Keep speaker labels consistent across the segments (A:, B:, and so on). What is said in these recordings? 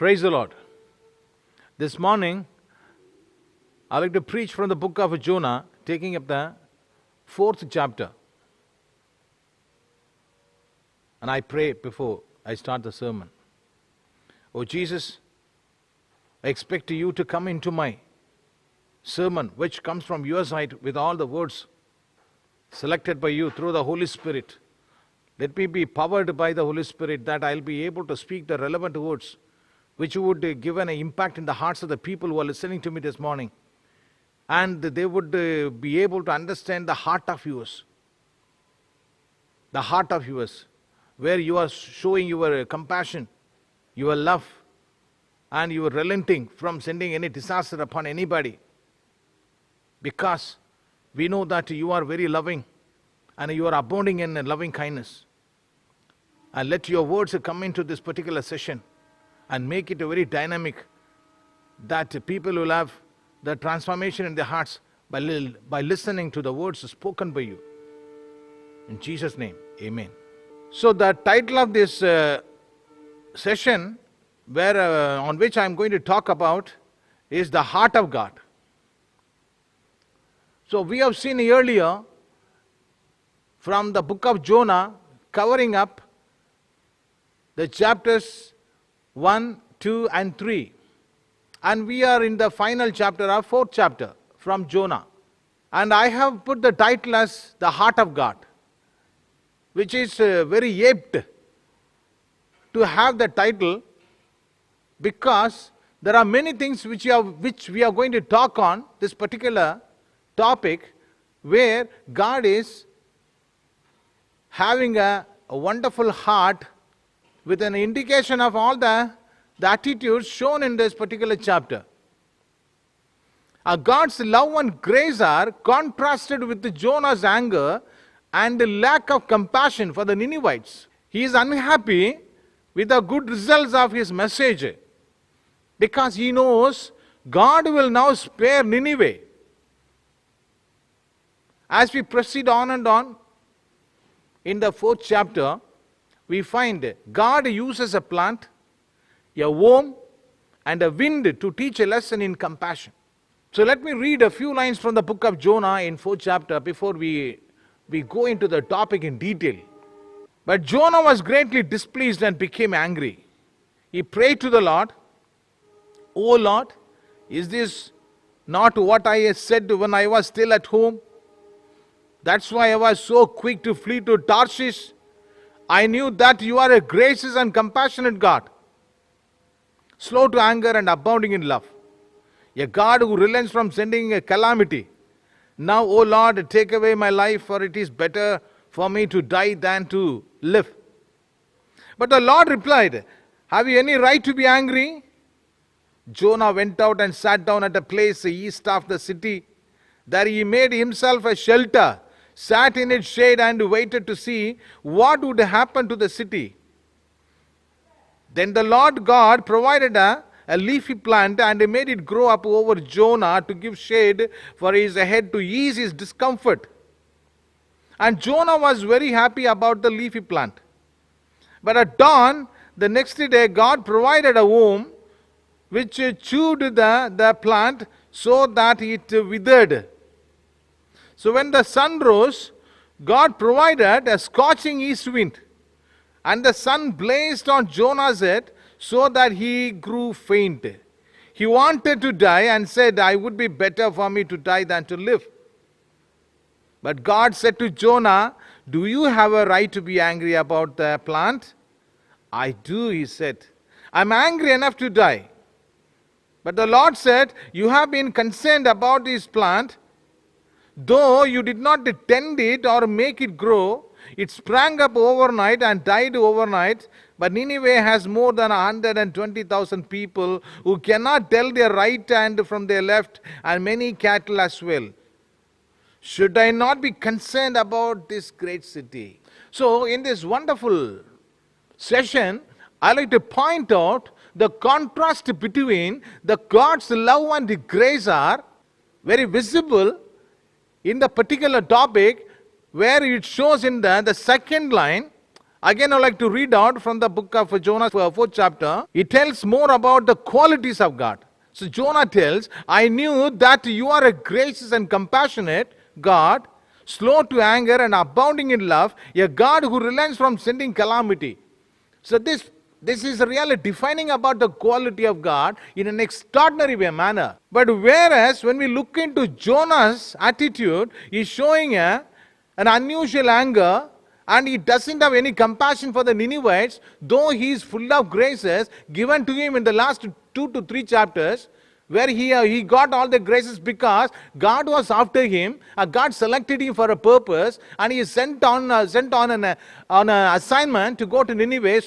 A: Praise the Lord. This morning, I'd like to preach from the book of Jonah, taking up the 4th chapter. And I pray before I start the sermon. Oh Jesus, I expect you to come into my sermon, which comes from your side with all the words selected by you through the Holy Spirit. Let me be powered by the Holy Spirit that I'll be able to speak the relevant words which would give an impact in the hearts of the people who are listening to me this morning. And they would be able to understand the heart of yours. The heart of yours, where you are showing your compassion, your love, and you are relenting from sending any disaster upon anybody. Because we know that you are very loving and you are abounding in loving kindness. And let your words come into this particular session and make it a very dynamic, that people will have the transformation in their hearts by listening to the words spoken by you. In Jesus' name, amen. So the title of this session, on which I am going to talk about, is the heart of God. So we have seen earlier from the book of Jonah, covering up the chapters 1, 2 and 3. And we are in the final chapter of 4th chapter from Jonah. And I have put the title as the heart of God, which is very apt to have the title, because there are many things which we are going to talk on this particular topic, where God is having a wonderful heart with an indication of all the attitudes shown in this particular chapter. God's love and grace are contrasted with Jonah's anger and the lack of compassion for the Ninevites. He is unhappy with the good results of his message, because he knows God will now spare Nineveh. As we proceed on and on, in the 4th chapter, we find God uses a plant, a worm, and a wind to teach a lesson in compassion. So let me read a few lines from the book of Jonah in 4th chapter before we go into the topic in detail. But Jonah was greatly displeased and became angry. He prayed to the Lord, "O Lord, is this not what I said when I was still at home? That's why I was so quick to flee to Tarshish. I knew that you are a gracious and compassionate God, slow to anger and abounding in love, a God who relents from sending a calamity. Now, O Lord, take away my life, for it is better for me to die than to live." But the Lord replied, "Have you any right to be angry?" Jonah went out and sat down at a place east of the city. There he made himself a shelter, sat in its shade, and waited to see what would happen to the city. Then the Lord God provided a leafy plant and made it grow up over Jonah to give shade for his head to ease his discomfort. And Jonah was very happy about the leafy plant. But at dawn, the next day, God provided a worm which chewed the plant so that it withered. So when the sun rose, God provided a scorching east wind, and the sun blazed on Jonah's head so that he grew faint. He wanted to die and said, "I would be better for me to die than to live." But God said to Jonah, "Do you have a right to be angry about the plant?" "I do," he said. "I'm angry enough to die." But the Lord said, "You have been concerned about this plant. Though you did not tend it or make it grow, it sprang up overnight and died overnight. But Nineveh has more than 120,000 people who cannot tell their right hand from their left, and many cattle as well. Should I not be concerned about this great city?" So in this wonderful session, I like to point out the contrast between the God's love and grace are very visible in the particular topic, where it shows in the second line, Again, I'd like to read out from the book of Jonah, 4th chapter. It tells more about the qualities of God. So Jonah tells, I knew that you are a gracious and compassionate God, slow to anger and abounding in love, a God who relents from sending calamity. So this is really defining about the quality of God in an extraordinary manner. But whereas when we look into Jonah's attitude, he's showing an unusual anger, and he doesn't have any compassion for the Ninevites, though he is full of graces given to him in the last 2 to 3 chapters, where he got all the graces because God was after him, God selected him for a purpose, and he is sent on an assignment to go to Nineveh.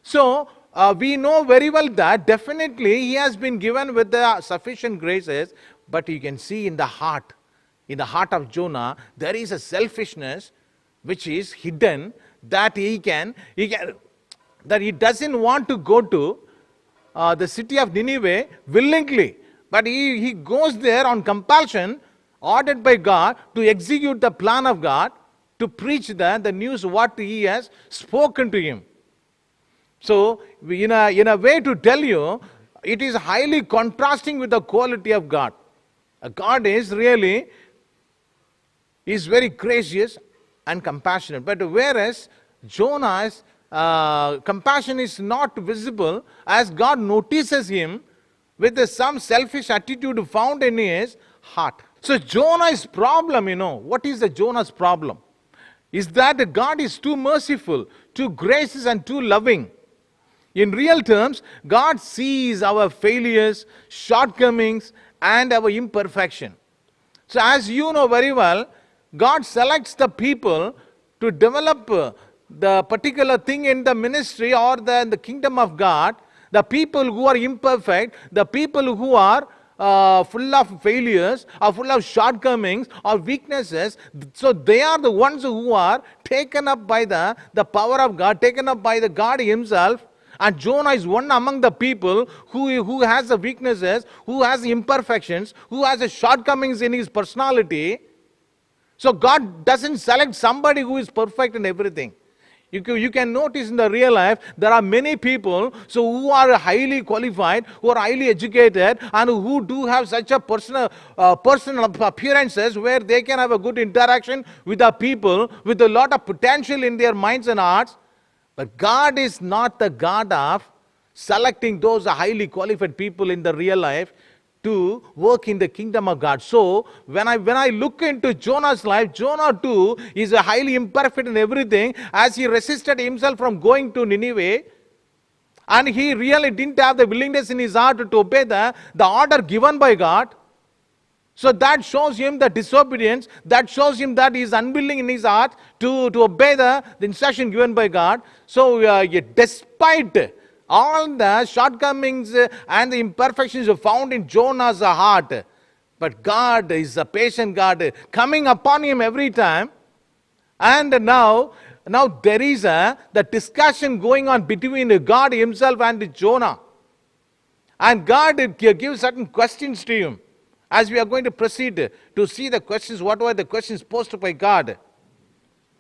A: So we know very well that definitely he has been given with the sufficient graces, but you can see in the heart of Jonah, there is a selfishness which is hidden, that he doesn't want to go to the city of Nineveh willingly, but he goes there on compulsion, ordered by God to execute the plan of God, to preach the news what he has spoken to him. So in a way to tell you, it is highly contrasting with the quality of God. God is very gracious and compassionate. But whereas Jonah's compassion is not visible, as God notices him with some selfish attitude found in his heart. So Jonah's problem, what is the Jonah's problem? Is that God is too merciful, too gracious and too loving. In real terms, God sees our failures, shortcomings and our imperfection. So as you know very well, God selects the people to develop the particular thing in the ministry or the kingdom of God. The people who are imperfect, the people who are full of failures or full of shortcomings or weaknesses, so they are the ones who are taken up by the power of God, taken up by the God himself. And Jonah is one among the people who has the weaknesses, who has the imperfections, who has the shortcomings in his personality. So God doesn't select somebody who is perfect in everything. You can notice in the real life, there are many people who are highly qualified, who are highly educated, and who do have such a personal appearances where they can have a good interaction with the people, with a lot of potential in their minds and hearts. But God is not the God of selecting those highly qualified people in the real life to work in the kingdom of God. So when I look into Jonah's life, Jonah too is a highly imperfect in everything, as he resisted himself from going to Nineveh, and he really didn't have the willingness in his heart to obey the order given by God. So that shows him the disobedience, that shows him that he is unwilling in his heart to obey the instruction given by God. So despite all the shortcomings and the imperfections found in Jonah's heart, but God is a patient God, coming upon him every time. And now there is the discussion going on between God himself and Jonah. And God gives certain questions to him. As we are going to proceed to see the questions, what were the questions posed by God.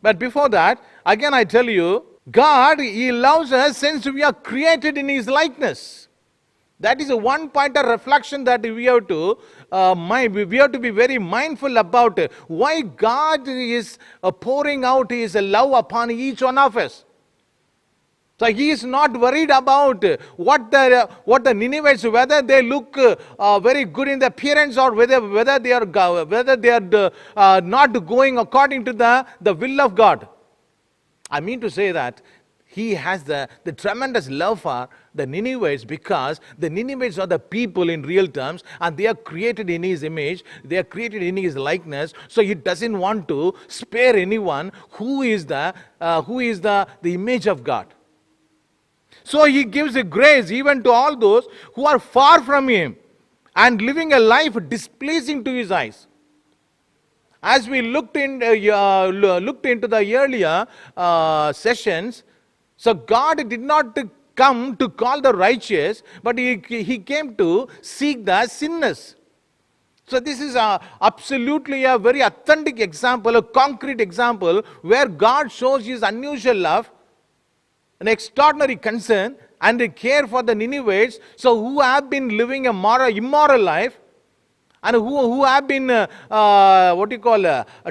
A: But before that, again I tell you, God, he loves us since we are created in his likeness. That is a one point of reflection that we have to be very mindful about why God is pouring out his love upon each one of us. So he is not worried about what the Ninevites, whether they look very good in the appearance, or whether they are not going according to the will of God. I mean to say that he has the tremendous love for the Ninevites, because the Ninevites are the people in real terms, and they are created in his image, they are created in his likeness. So he doesn't want to spare anyone who is the image of God. So he gives a grace even to all those who are far from him and living a life displeasing to his eyes. As we looked into the earlier sessions, so God did not come to call the righteous, but he came to seek the sinners. So this is absolutely a very authentic example, a concrete example where God shows his unusual love, an extraordinary concern and a care for the Ninevites, so who have been living a immoral life and who have been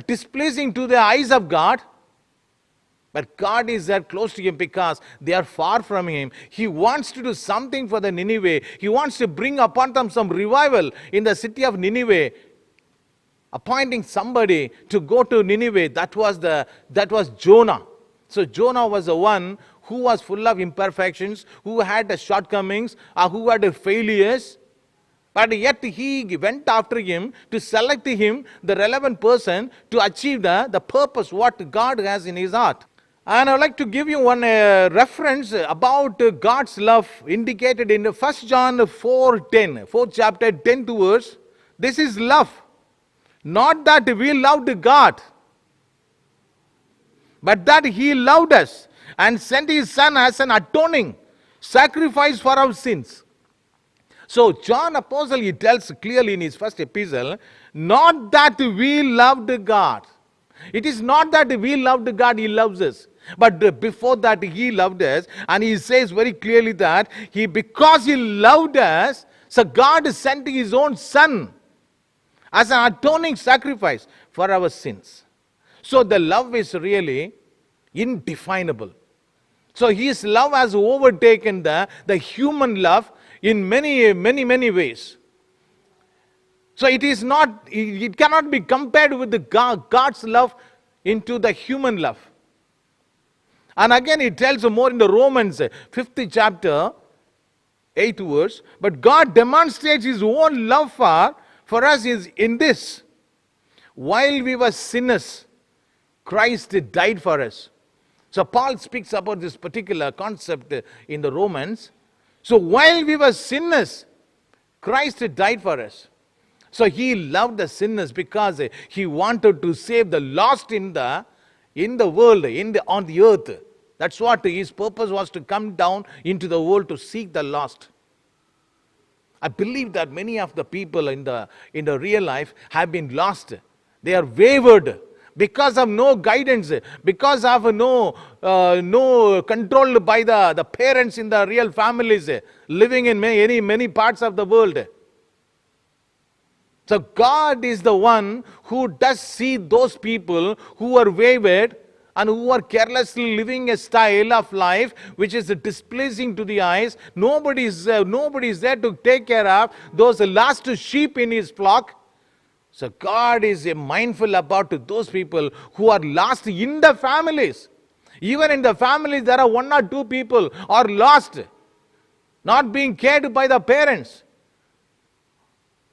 A: displeasing to the eyes of God. But God is there close to him because they are far from him. He wants to do something for the Nineveh. He wants to bring upon them some revival in the city of Nineveh, appointing somebody to go to Nineveh. That was Jonah. So Jonah was the one who was full of imperfections, who had shortcomings, who had failures. But yet he went after him to select him, the relevant person, to achieve the purpose what God has in his heart. And I would like to give you one reference about God's love indicated in 1 John 4:10, 4th chapter, 10th verse. This is love. Not that we loved God, but that he loved us and sent his son as an atoning sacrifice for our sins. So John Apostle, he tells clearly in his first epistle, not that we loved God. It is not that we loved God, he loves us. But before that he loved us, and he says very clearly that because he loved us, so God sent his own son as an atoning sacrifice for our sins. So the love is really indefinable. So his love has overtaken the human love in many ways. So it cannot be compared with the God's love into the human love. And again it tells more in the Romans 5th chapter, 8th verse, but God demonstrates his own love for us is in this: while we were sinners, Christ died for us. So Paul speaks about this particular concept in the Romans. So while we were sinners, Christ died for us. So he loved the sinners because he wanted to save the lost in the world, on the earth. That's what his purpose was, to come down into the world to seek the lost. I believe that many of the people in the real life have been lost. They are wavered because of no guidance, because of no control by the parents in the real families, living in many parts of the world. So God is the one who does see those people who are wayward and who are carelessly living a style of life which is displeasing to the eyes. Nobody is there to take care of those lost sheep in his flock. So God is mindful about those people who are lost in the families. Even in the families there are one or two people are lost, not being cared by the parents.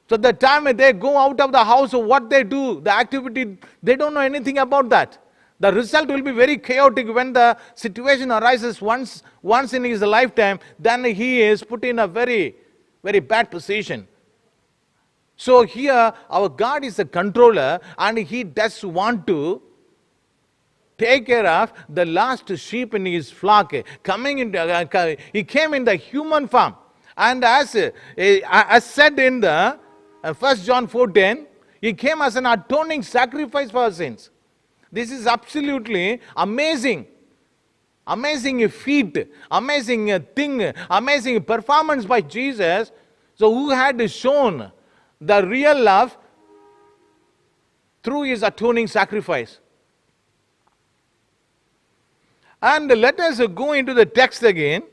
A: So the time they go out of the house, what they do, the activity, they don't know anything about that. The result will be very chaotic when the situation arises once in his lifetime. Then he is put in a very, very bad position. So here our God is a controller, and he does want to take care of the lost sheep in his flock. He came in the human form, and as said in the 1 John 4:10, he came as an atoning sacrifice for our sins. This is absolutely amazing feat, amazing thing, amazing performance by Jesus. So who had shown the real love through his atoning sacrifice. And let us go into the text again.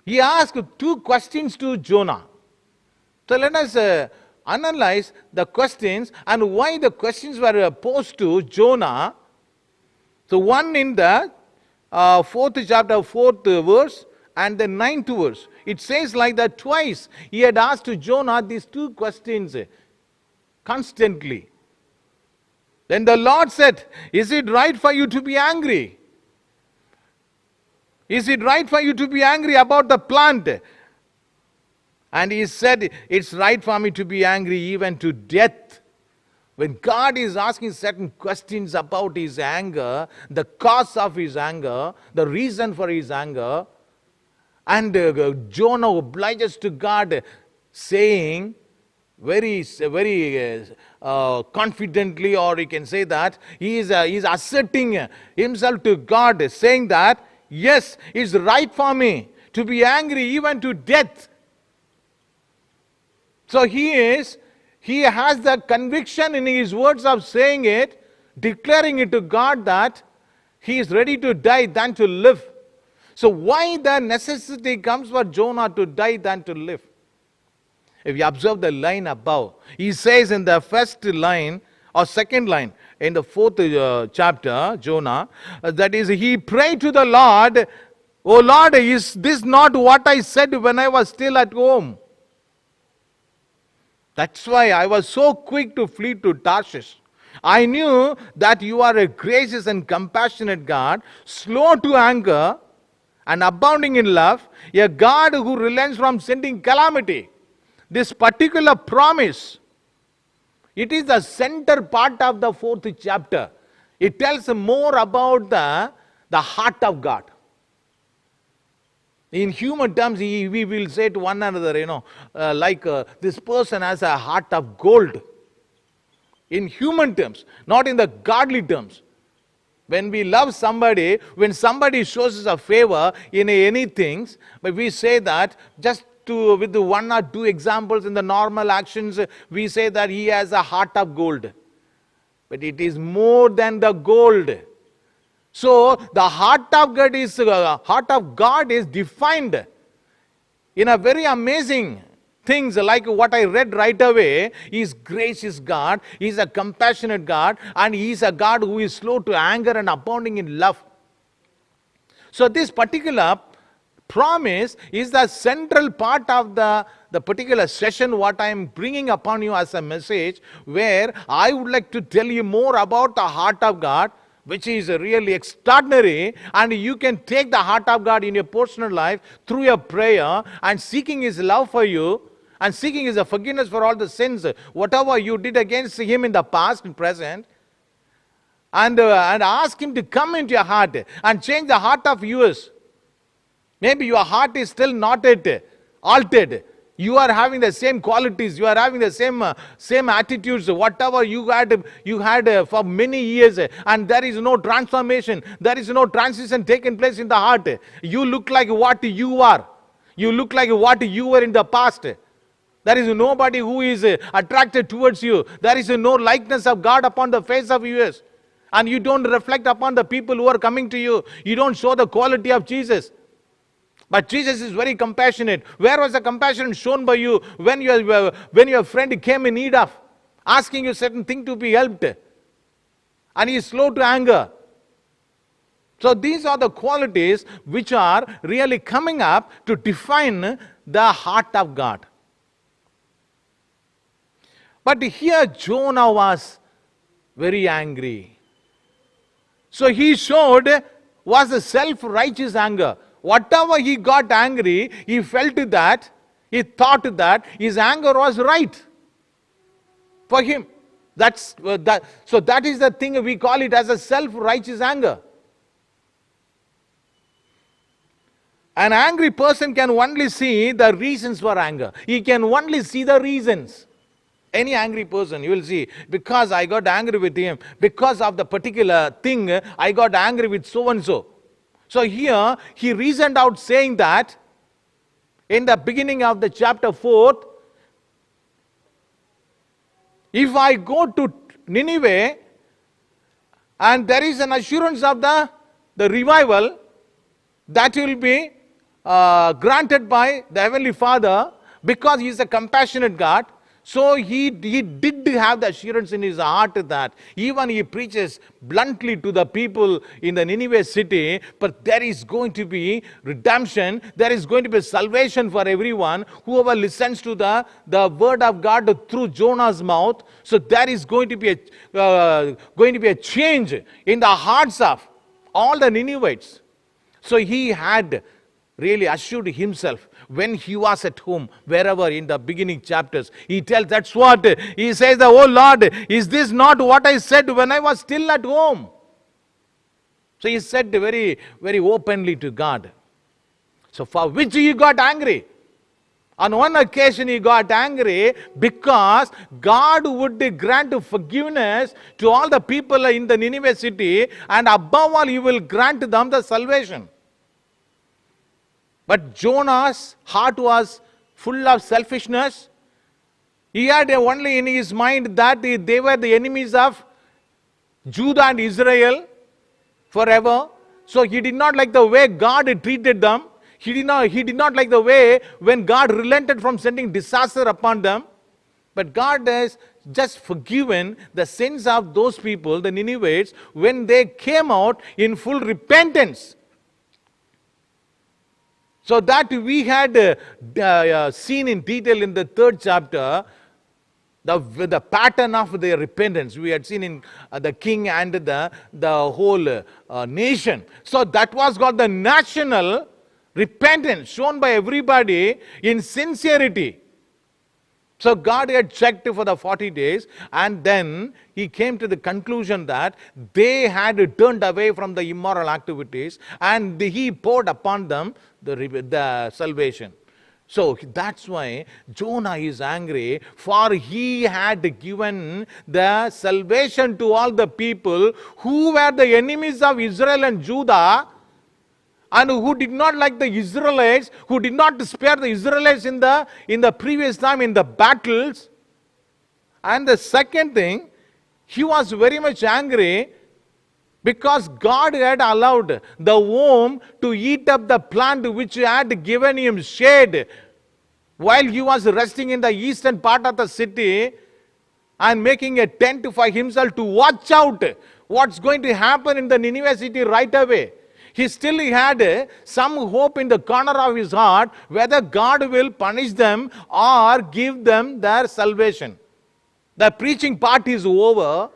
A: He asked two questions to Jonah. So let us analyze the questions and why the questions were posed to Jonah. So one in the 4th chapter, 4th verse and the 9th verse. It says like that twice he had asked to Jonah these two questions constantly. Then the Lord said, is it right for you to be angry? Is it right for you to be angry about the plant? And he said, it's right for me to be angry even to death. When God is asking certain questions about his anger, the cause of his anger, the reason for his anger, and Jonah obliges to God saying, confidently, or you can say that he is asserting himself to God, saying that, yes, it's right for me to be angry even to death. So he has the conviction in his words of saying it, declaring it to God that he is ready to die than to live. So why the necessity comes for Jonah to die than to live? If you observe the line above, he says in the first line or second line in the fourth chapter, Jonah, that is, he prayed to the Lord, "Oh Lord, is this not what I said when I was still at home? That's why I was so quick to flee to Tarshish. I knew that you are a gracious and compassionate God, slow to anger and abounding in love, a God who relents from sending calamity." This particular promise, it is the center part of the fourth chapter. It tells more about the heart of God. In human terms, we will say to one another, this person has a heart of gold. In human terms, not in the godly terms. When we love somebody, when somebody shows us a favor in anything, but we say that just with the one or two examples in the normal actions, we say that he has a heart of gold. But it is more than the gold. So the heart of God is defined in a very amazing things, like what I read right away. He is gracious God, he is a compassionate God, and he is a God who is slow to anger and abounding in love. So this particular promise is the central part of the particular session what I am bringing upon you as a message, where I would like to tell you more about the heart of God, which is really extraordinary, and you can take the heart of God in your personal life through your prayer and seeking his love for you and seeking his forgiveness for all the sins, whatever you did against him in the past and present, and ask him to come into your heart and change the heart of yours. Maybe your heart is still not yet altered. You are having the same qualities. You are having the same attitudes. Whatever you had for many years, and there is no transformation. There is no transition taking place in the heart. You look like what you are. You look like what you were in the past. There is nobody who is attracted towards you. There is no likeness of God upon the face of yours, and you don't reflect upon the people who are coming to you. You don't show the quality of Jesus. But Jesus is very compassionate. Where was the compassion shown by you when your friend came in need of, asking you certain thing to be helped? And he is slow to anger. So these are the qualities which are really coming up to define the heart of God. But here Jonah was very angry. So he showed was a self-righteous anger. Whatever he got angry, he felt that, he thought that his anger was right for him. So that is the thing, we call it as a self-righteous anger. An angry person can only see the reasons for anger. He can only see the reasons. Any angry person, you will see, because I got angry with him, because of the particular thing, I got angry with so and so. So here, he reasoned out saying that, in the beginning of the chapter 4, if I go to Nineveh, and there is an assurance of the revival, that will be granted by the Heavenly Father, because he is a compassionate God. So he did have the assurance in his heart that even he preaches bluntly to the people in the Nineveh city, but there is going to be redemption, there is going to be salvation for everyone, whoever listens to the word of God through Jonah's mouth. So there is going to be a change in the hearts of all the Ninevites. So he had really assured himself when he was at home, wherever in the beginning chapters, he tells, that's what he says, oh Lord, is this not what I said when I was still at home? So he said very, very openly to God. So for which he got angry? On one occasion he got angry because God would grant forgiveness to all the people in the Nineveh city, and above all he will grant them the salvation. But Jonah's heart was full of selfishness. He had only in his mind that they were the enemies of Judah and Israel forever. So he did not like the way God treated them. He did not like the way when God relented from sending disaster upon them. But God has just forgiven the sins of those people, the Ninevites, when they came out in full repentance. So that we had seen in detail in the 3rd chapter, the pattern of their repentance. We had seen in the king and the whole nation. So that was called the national repentance shown by everybody in sincerity. So God had checked for the 40 days, and then he came to the conclusion that they had turned away from the immoral activities, and he poured upon them the salvation. So that's why Jonah is angry, for he had given the salvation to all the people who were the enemies of Israel and Judah, and who did not like the Israelites, who did not spare the Israelites in the previous time in the battles. And the second thing, he was very much angry because God had allowed the worm to eat up the plant which had given him shade while he was resting in the eastern part of the city and making a tent for himself to watch out what's going to happen in the Nineveh city right away. He still had some hope in the corner of his heart whether God will punish them or give them their salvation. The preaching part is over.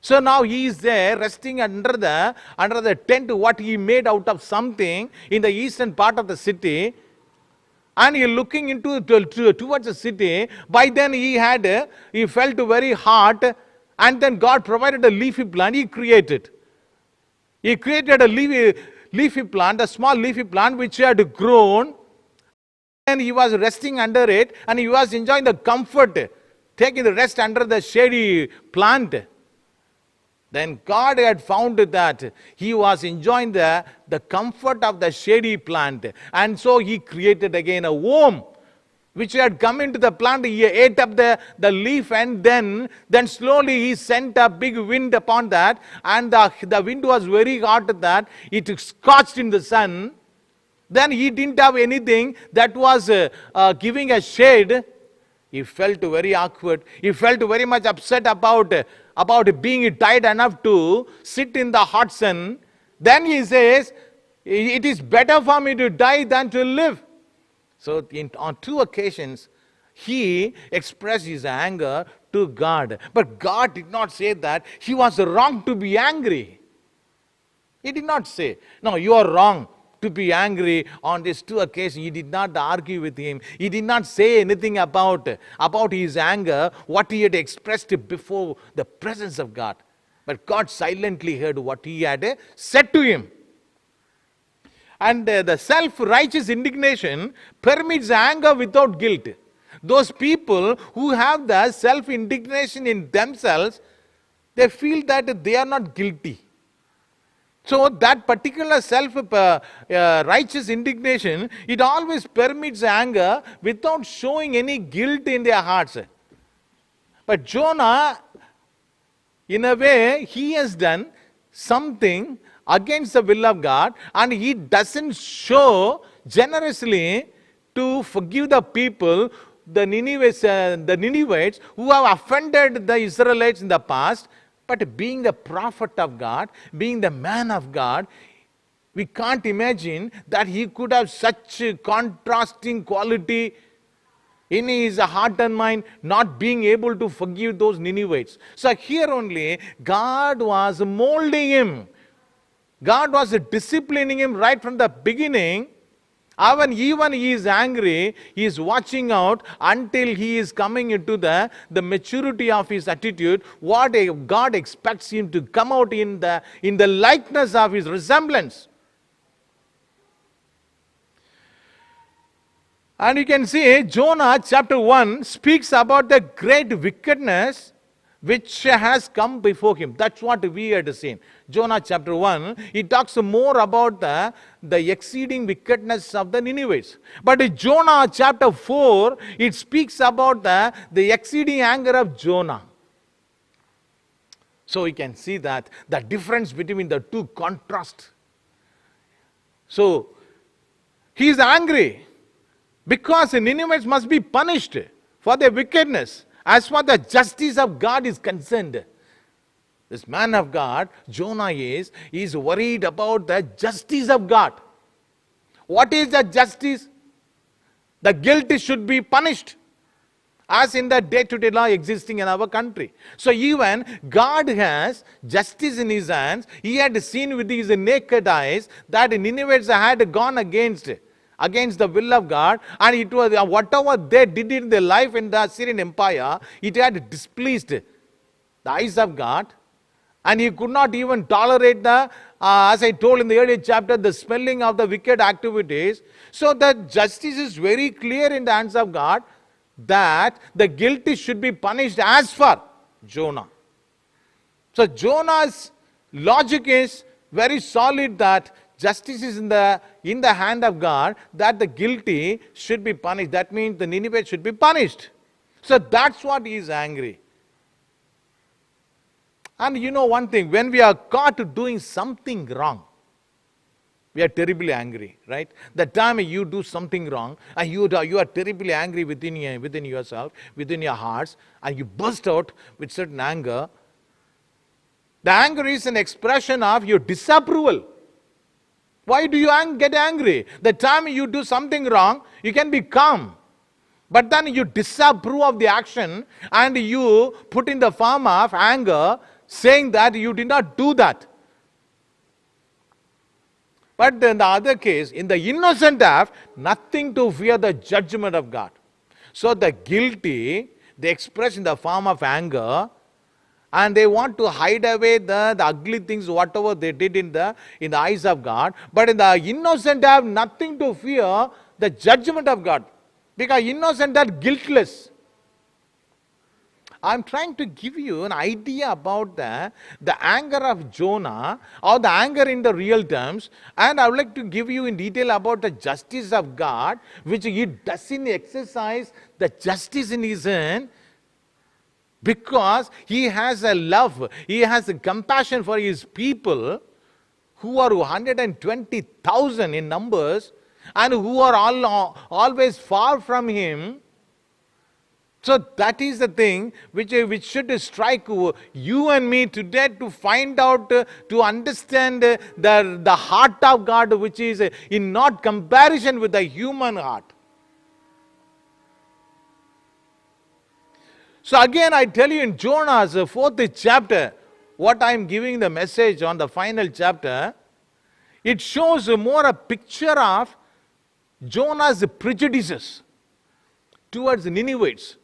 A: So now he is there resting under the tent what he made out of something in the eastern part of the city. And he looking towards the city. By then he felt very hot, and then God provided a leafy plant. He created a leafy plant, a small leafy plant which had grown, and he was resting under it, and he was enjoying the comfort, taking the rest under the shady plant. Then God had found that he was enjoying the comfort of the shady plant, and so he created again a worm which had come into the plant. He ate up the leaf, and then slowly he sent a big wind upon that, and the wind was very hot that it scorched in the sun. Then he didn't have anything that was giving a shade. He felt very awkward. He felt very much upset about being tired enough to sit in the hot sun. Then he says, it is better for me to die than to live. So on 2 occasions, he expressed his anger to God. But God did not say that he was wrong to be angry. He did not say, no, you are wrong to be angry on these 2 occasions. He did not argue with him. He did not say anything about his anger, what he had expressed before the presence of God. But God silently heard what he had said to him. And the self-righteous indignation permits anger without guilt. Those people who have the self-indignation in themselves, they feel that they are not guilty. So that particular self-righteous indignation, it always permits anger without showing any guilt in their hearts. But Jonah, in a way, he has done something against the will of God, and he doesn't show generously to forgive the people, the Ninevites who have offended the Israelites in the past. But being the prophet of God, being the man of God, we can't imagine that he could have such contrasting quality in his heart and mind, not being able to forgive those Ninevites. So here only God was molding him. God was disciplining him right from the beginning. Even he is angry, he is watching out until he is coming into the maturity of his attitude, what God expects him to come out in the likeness of his resemblance. And you can see Jonah chapter 1 speaks about the great wickedness which has come before him. That's what we had seen. Jonah chapter 1, it talks more about the exceeding wickedness of the Ninevites. But in Jonah chapter 4, it speaks about the exceeding anger of Jonah. So we can see that the difference between the two contrast. So he is angry because the Ninevites must be punished for their wickedness. As far as the justice of God is concerned, this man of God, Jonah is worried about the justice of God. What is the justice? The guilty should be punished, as in the day-to-day law existing in our country. So even God has justice in his hands. He had seen with his naked eyes that the Ninevites had gone against the will of God, and it was whatever they did in their life in the Assyrian Empire, it had displeased the eyes of God, and he could not even tolerate as I told in the earlier chapter, the smelling of the wicked activities. So the justice is very clear in the hands of God that the guilty should be punished as for Jonah. So Jonah's logic is very solid that justice is in the hand of God, that the guilty should be punished. That means the Ninevites should be punished. So that's what he is angry. And you know one thing, when we are caught doing something wrong, we are terribly angry, right? The time you do something wrong, and you are terribly angry within yourself, within your hearts, and you burst out with certain anger. The anger is an expression of your disapproval. Why do you get angry? The time you do something wrong, you can be calm. But then you disapprove of the action and you put in the form of anger, saying that you did not do that. But in the other case, in the innocent have nothing to fear the judgment of God. So the guilty, they express in the form of anger, and they want to hide away the ugly things, whatever they did in the eyes of God. But in the innocent have nothing to fear the judgment of God, because innocent are guiltless. I'm trying to give you an idea about the anger of Jonah, or the anger in the real terms, and I would like to give you in detail about the justice of God, which he doesn't exercise the justice in his hand, because he has a love, he has a compassion for his people, who are 120,000 in numbers, and who are always far from him. So that is the thing which should strike you and me today, to find out, to understand the heart of God, which is in not comparison with the human heart. So again I tell you, in Jonah's 4th chapter, what I am giving the message on the final chapter, it shows more a picture of Jonah's prejudices towards the Ninevites.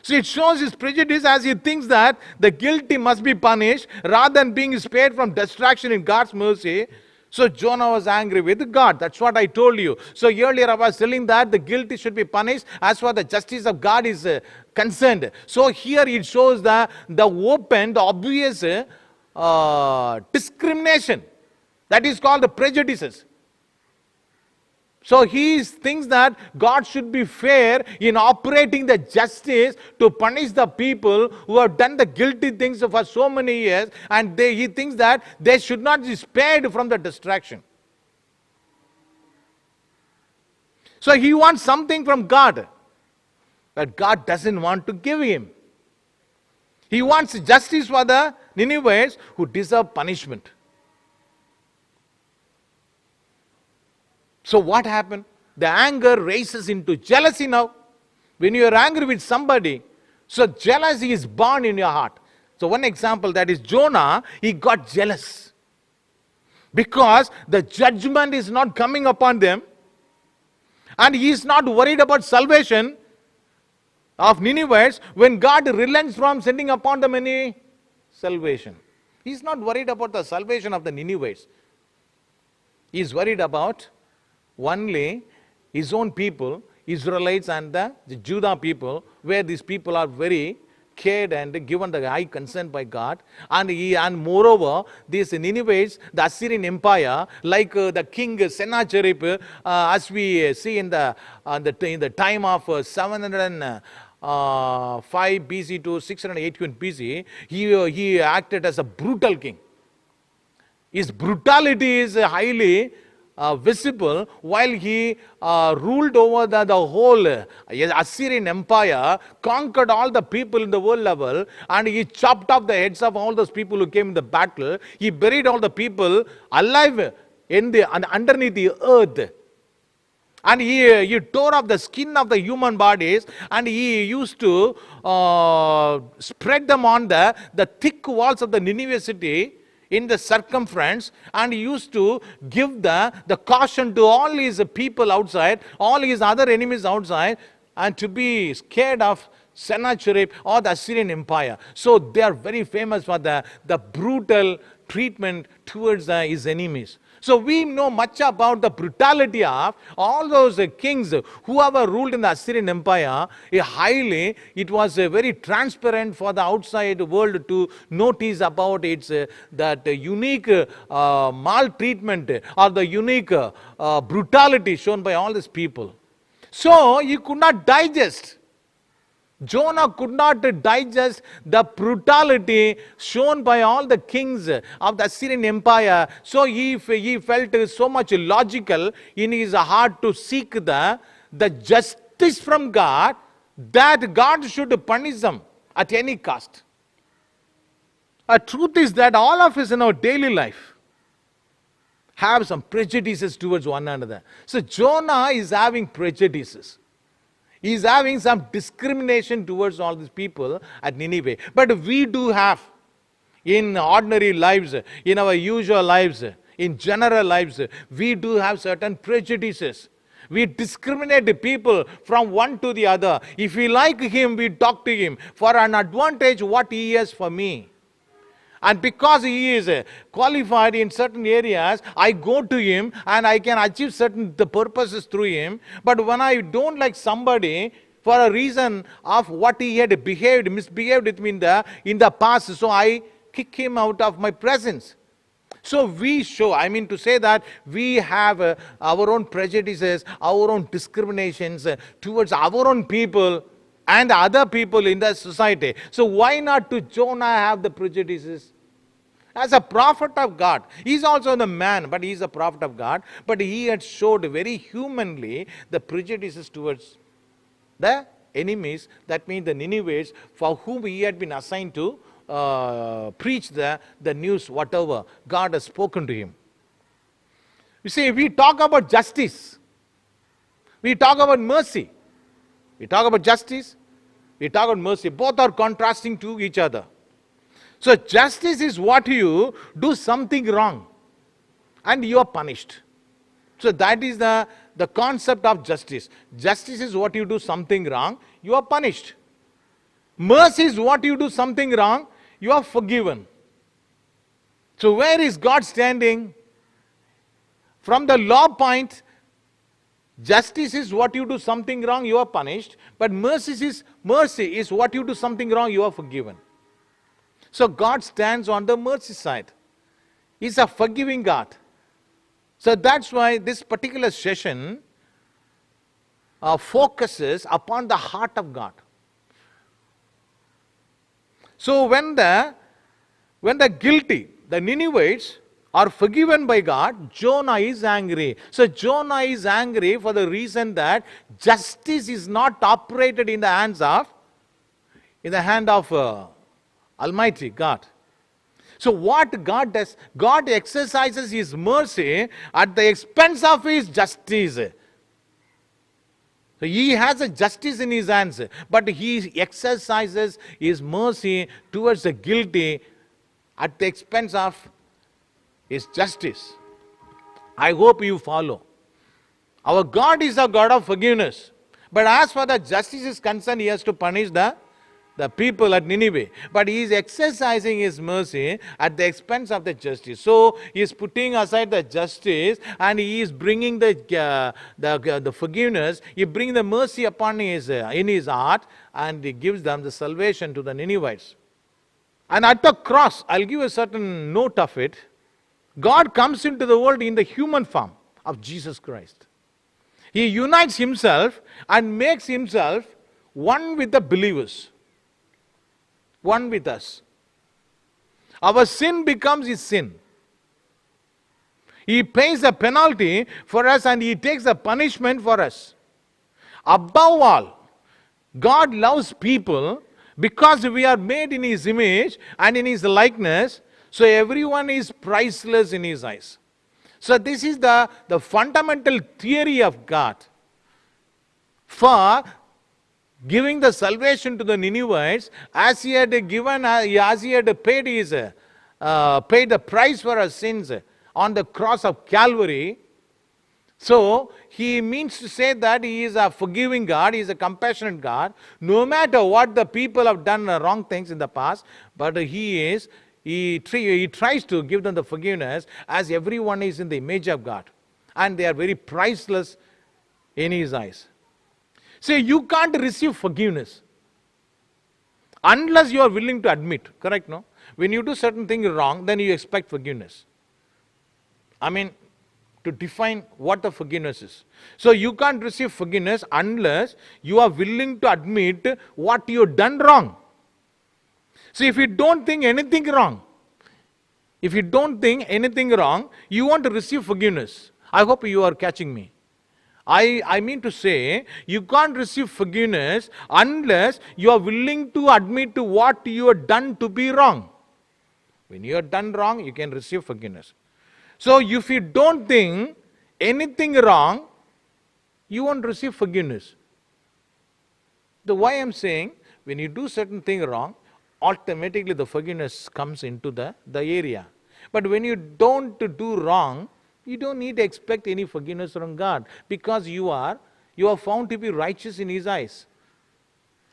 A: So it shows his prejudice, as he thinks that the guilty must be punished rather than being spared from destruction in God's mercy. So Jonah was angry with God. That's what I told you. So earlier I was telling that the guilty should be punished as far as the justice of God is concerned. So here it shows the open, the obvious discrimination. That is called the prejudices. So he thinks that God should be fair in operating the justice to punish the people who have done the guilty things for so many years, and he thinks that they should not be spared from the destruction. So he wants something from God, but God doesn't want to give him. He wants justice for the Ninevites who deserve punishment. So what happened? The anger raises into jealousy now. When you are angry with somebody, so jealousy is born in your heart. So one example, that is Jonah, he got jealous. Because the judgment is not coming upon them, and he is not worried about salvation of Ninevites when God relents from sending upon them any salvation. He is not worried about the salvation of the Ninevites. He is worried about only his own people, Israelites and the Judah people, where these people are very cared and given the high consent by God. And moreover, these Ninevites, the Assyrian Empire, like the king Sennacherib, as we see in the time of 705 BC to 681 BC, he acted as a brutal king. His brutality is highly visible while he ruled over the whole Assyrian Empire, conquered all the people in the world level, and he chopped off the heads of all those people who came in the battle. He buried all the people alive underneath the earth. And he tore off the skin of the human bodies, and he used to spread them on the thick walls of the Nineveh city in the circumference, and he used to give the caution to all his people outside, all his other enemies outside, and to be scared of Sennacherib or the Assyrian Empire. So they are very famous for the brutal treatment towards his enemies. So we know much about the brutality of all those kings whoever ruled in the Assyrian Empire. It was very transparent for the outside world to notice about its that unique maltreatment or the unique brutality shown by all these people. So he could not digest. Jonah could not digest the brutality shown by all the kings of the Assyrian Empire. So he felt so much logical in his heart to seek the justice from God, that God should punish them at any cost. The truth is that all of us in our daily life have some prejudices towards one another. So Jonah is having prejudices. He is having some discrimination towards all these people at Nineveh. But we do have, in ordinary lives, in our usual lives, in general lives, we do have certain prejudices. We discriminate people from one to the other. If we like him, we talk to him for an advantage what he has for me. And because he is qualified in certain areas, I go to him and I can achieve certain purposes through him. But when I don't like somebody for a reason of what he had misbehaved with me in the past, so I kick him out of my presence. So we show, to say that we have our own prejudices, our own discriminations towards our own people and other people in the society. So why not to Jonah have the prejudices? As a prophet of God, he's also the man, but he's a prophet of God. But he had showed very humanly the prejudices towards the enemies, that means the Ninevites, for whom he had been assigned to preach the news, whatever God has spoken to him. You see, we talk about justice, we talk about mercy. We talk about justice, we talk about mercy. Both are contrasting to each other. So justice is what you do something wrong and you are punished. So that is the concept of justice. Justice is what you do something wrong, you are punished. Mercy is what you do something wrong, you are forgiven. So where is God standing? From the law point, justice is what you do something wrong, you are punished. But mercy is what you do something wrong, you are forgiven. So God stands on the mercy side. He's a forgiving God. So that's why this particular session focuses upon the heart of God. So when the guilty, the Ninevites, are forgiven by God, Jonah is angry. So Jonah is angry for the reason that justice is not operated in the hand of Almighty God. So what God does, God exercises His mercy at the expense of His justice. So He has a justice in His hands, but He exercises His mercy towards the guilty at the expense of His justice. I hope you follow. Our God is a God of forgiveness. But as far as justice is concerned, He has to punish the the people at Nineveh. But he is exercising his mercy at the expense of the justice. So he is putting aside the justice and he is bringing the forgiveness. He brings the mercy upon in his heart, and he gives them the salvation to the Ninevites. And at the cross, I'll give a certain note of it. God comes into the world in the human form of Jesus Christ. He unites himself and makes himself one with the believers, one with us. Our sin becomes his sin. He pays the penalty for us and he takes the punishment for us. Above all, God loves people because we are made in his image and in his likeness, so everyone is priceless in his eyes. So this is the fundamental theory of God for giving the salvation to the Ninevites, as he had paid the price for our sins on the cross of Calvary. So he means to say that he is a forgiving God, he is a compassionate God, no matter what the people have done wrong things in the past, but he tries to give them the forgiveness, as everyone is in the image of God and they are very priceless in his eyes. See, you can't receive forgiveness unless you are willing to admit, correct, no? When you do certain things wrong, then you expect forgiveness. I mean, to define what the forgiveness is. So you can't receive forgiveness unless you are willing to admit what you have done wrong. So if you don't think anything wrong, you want to receive forgiveness. I hope you are catching me. I mean to say, you can't receive forgiveness unless you are willing to admit to what you have done to be wrong. When you have done wrong, you can receive forgiveness. So if you don't think anything wrong, you won't receive forgiveness. The why I'm saying, when you do certain thing wrong, automatically the forgiveness comes into the area. But when you don't do wrong, you don't need to expect any forgiveness from God, because you are found to be righteous in his eyes.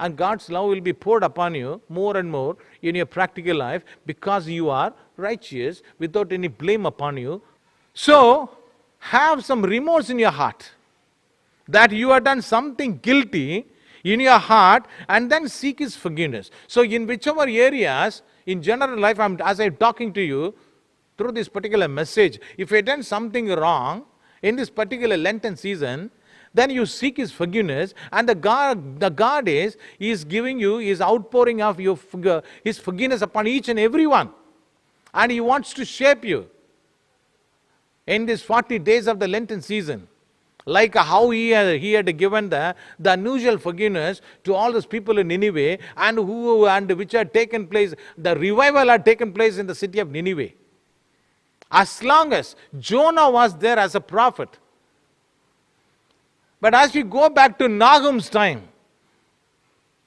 A: And God's love will be poured upon you more and more in your practical life, because you are righteous without any blame upon you. So, have some remorse in your heart that you have done something guilty in your heart, and then seek his forgiveness. So in whichever areas, in general life, as I'm talking to you through this particular message, if you have done something wrong in this particular Lenten season, then you seek his forgiveness, and the God is giving you, is outpouring of his forgiveness upon each and every one. And he wants to shape you in these 40 days of the Lenten season. Like how he had given the unusual forgiveness to all those people in Nineveh, and which had taken place, the revival had taken place in the city of Nineveh. As long as Jonah was there as a prophet. But as we go back to Nahum's time,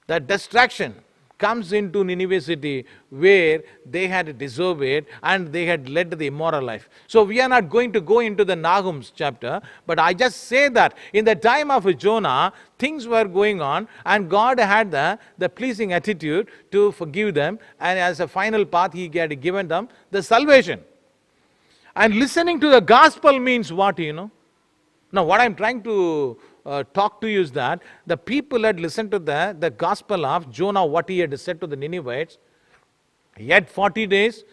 A: the destruction comes into Nineveh city, where they had disobeyed and they had led the immoral life. So we are not going to go into the Nahum's chapter, but I just say that in the time of Jonah, things were going on, and God had the pleasing attitude to forgive them, and as a final path, he had given them the salvation. And listening to the gospel means what, Now what I'm trying to talk to you is that the people had listened to the gospel of Jonah, what he had said to the Ninevites. Yet 40 days,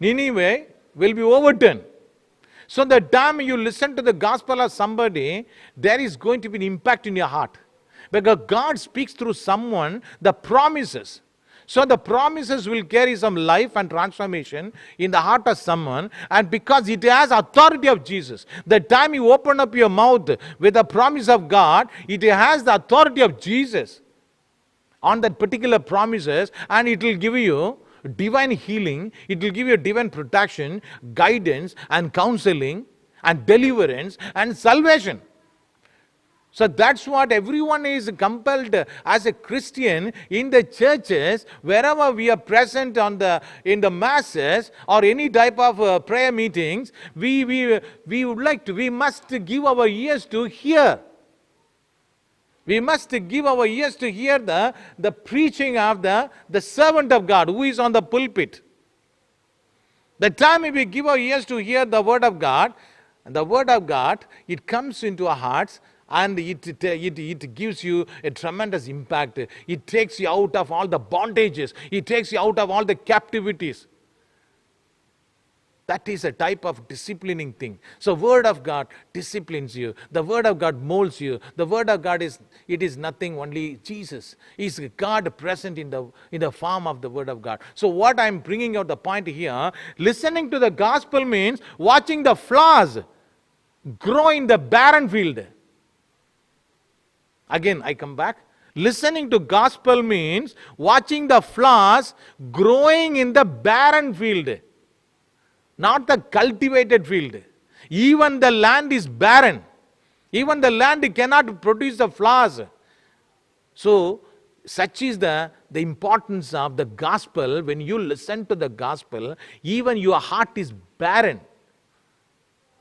A: Nineveh will be overturned. So the time you listen to the gospel of somebody, there is going to be an impact in your heart. Because God speaks through someone the promises. So the promises will carry some life and transformation in the heart of someone, and because it has authority of Jesus. The time you open up your mouth with the promise of God, it has the authority of Jesus on that particular promises, and it will give you divine healing, it will give you divine protection, guidance and counseling and deliverance and salvation. So that's what everyone is compelled as a Christian in the churches, wherever we are present in the masses or any type of prayer meetings, we must give our ears to hear. We must give our ears to hear the preaching of the servant of God who is on the pulpit. The time we give our ears to hear the word of God, it comes into our hearts and it gives you a tremendous impact. It takes you out of all the bondages. It takes you out of all the captivities. That is a type of disciplining thing. So word of God disciplines you. The word of God molds you. The word of God is nothing, only Jesus. Is God present in the form of the word of God. So what I'm bringing out the point here, listening to the gospel means watching the flowers grow in the barren field. Again, I come back. Listening to gospel means watching the flowers growing in the barren field. Not the cultivated field. Even the land is barren. Even the land cannot produce the flowers. So, such is the importance of the gospel. When you listen to the gospel, even your heart is barren,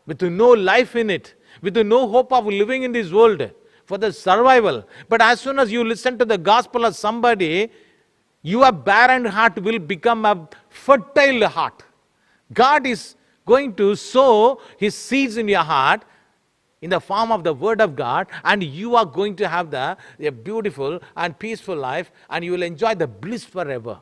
A: with no life in it, with no hope of living in this world for the survival. But as soon as you listen to the gospel of somebody, your barren heart will become a fertile heart. God is going to sow His seeds in your heart in the form of the word of God, and you are going to have a beautiful and peaceful life, and you will enjoy the bliss forever.